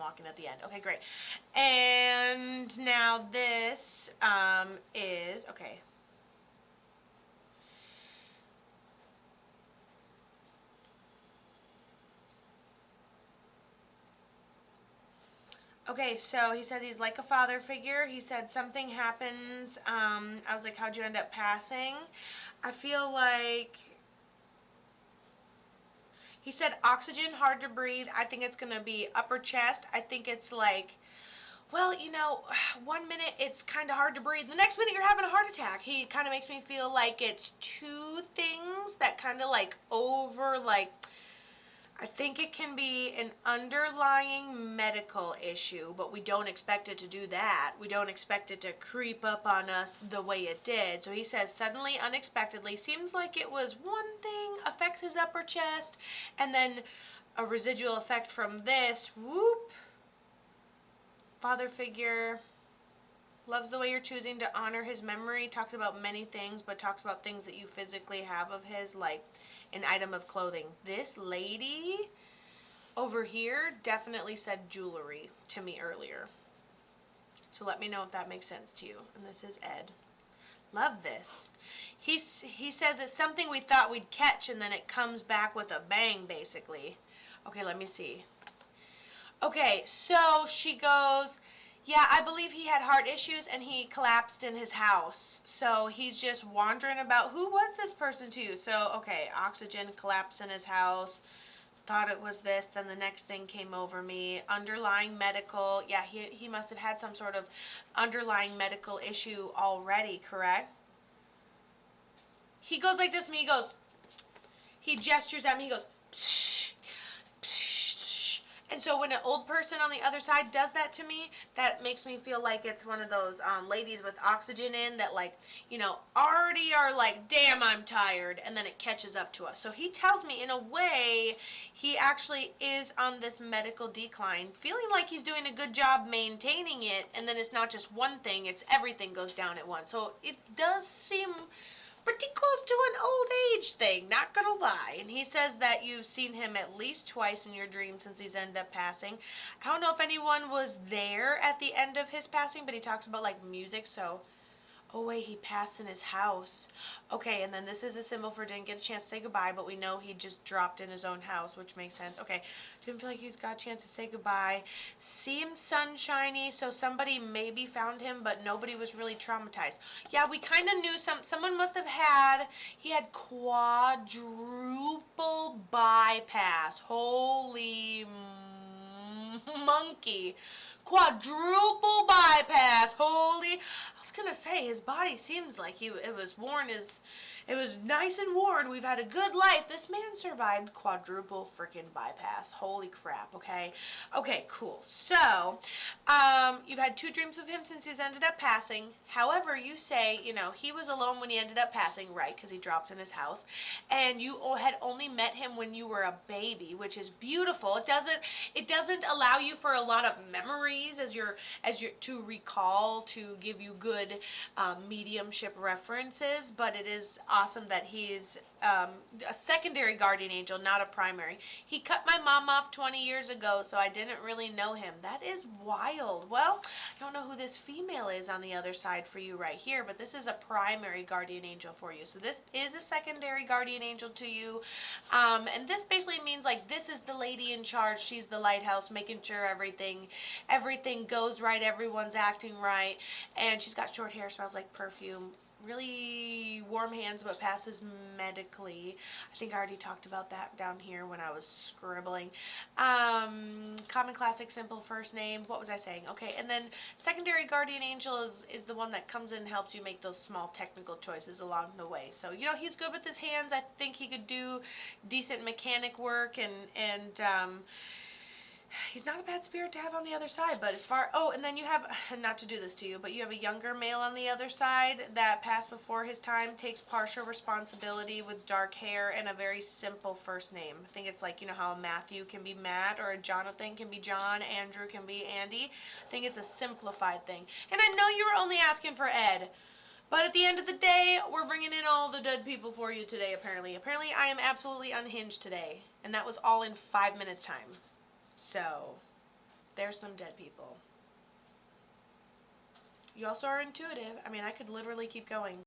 walking at the end. Okay, great. And now this is, okay. Okay, so he says he's like a father figure. He said something happens. I was like, how'd you end up passing? I feel like he said oxygen, hard to breathe. I think it's going to be upper chest. I think it's like, well, 1 minute it's kind of hard to breathe. The next minute you're having a heart attack. He kind of makes me feel like it's two things that kind of like I think it can be an underlying medical issue, but we don't expect it to do that. We don't expect it to creep up on us the way it did. So he says suddenly, unexpectedly, seems like it was one thing affects his upper chest, and then a residual effect from this, whoop, father figure. Loves the way you're choosing to honor his memory. Talks about many things, but talks about things that you physically have of his, like an item of clothing. This lady over here definitely said jewelry to me earlier. So let me know if that makes sense to you. And this is Ed. Love this. He says it's something we thought we'd catch, and then it comes back with a bang, basically. Okay, let me see. Okay, so she goes, yeah, I believe he had heart issues and he collapsed in his house. So he's just wandering about. Who was this person to you? So, okay, oxygen, collapse in his house. Thought it was this, then the next thing came over me. Underlying medical. Yeah, he must have had some sort of underlying medical issue already, correct? He goes like this to me. He gestures at me. He goes, psh, psh. And so when an old person on the other side does that to me, that makes me feel like it's one of those ladies with oxygen in that, like, already are like, damn, I'm tired, and then it catches up to us. So he tells me, in a way, he actually is on this medical decline, feeling like he's doing a good job maintaining it, and then it's not just one thing, it's everything goes down at once. So it does seem pretty close to an old age thing, not gonna lie. And he says that you've seen him at least twice in your dream since he's ended up passing. I don't know if anyone was there at the end of his passing, but he talks about like music, so oh wait, he passed in his house. Okay, and then this is a symbol for didn't get a chance to say goodbye, but we know he just dropped in his own house, which makes sense. Okay, didn't feel like he's got a chance to say goodbye. Seems sunshiny, so somebody maybe found him, but nobody was really traumatized. Yeah, we kind of knew someone must have he had quadruple bypass. Holy monkey. Quadruple bypass. Holy. I was gonna say his body seems like it was nice and worn. We've had a good life. This man survived quadruple freaking bypass. Holy crap. Okay, cool. So you've had two dreams of him since he's ended up passing. However, you say he was alone when he ended up passing, right, because he dropped in his house, and you had only met him when you were a baby, which is beautiful. It doesn't allow you for a lot of memories as you're to recall, to give you good mediumship references, but it is awesome that he's a secondary guardian angel, not a primary. He cut my mom off 20 years ago, so I didn't really know him. That is wild. Well, I don't know who this female is on the other side for you right here, but this is a primary guardian angel for you. So this is a secondary guardian angel to you, and this basically means like this is the lady in charge. She's the lighthouse, making sure everything goes right, everyone's acting right, and she's got short hair, smells like perfume, really warm hands, but passes medically. I think I already talked about that down here when I was scribbling. Common, classic, simple first name. What was I saying? Okay, and then secondary guardian angel is the one that comes in and helps you make those small technical choices along the way. So he's good with his hands. I think he could do decent mechanic work, and he's not a bad spirit to have on the other side. But and then you have, not to do this to you, but you have a younger male on the other side that passed before his time, takes partial responsibility, with dark hair and a very simple first name. I think it's like, how a Matthew can be Matt, or a Jonathan can be John, Andrew can be Andy. I think it's a simplified thing. And I know you were only asking for Ed, but at the end of the day, we're bringing in all the dead people for you today, apparently. Apparently, I am absolutely unhinged today, and that was all in 5 minutes time. So, There's some dead people. You also are intuitive. I mean, I could literally keep going.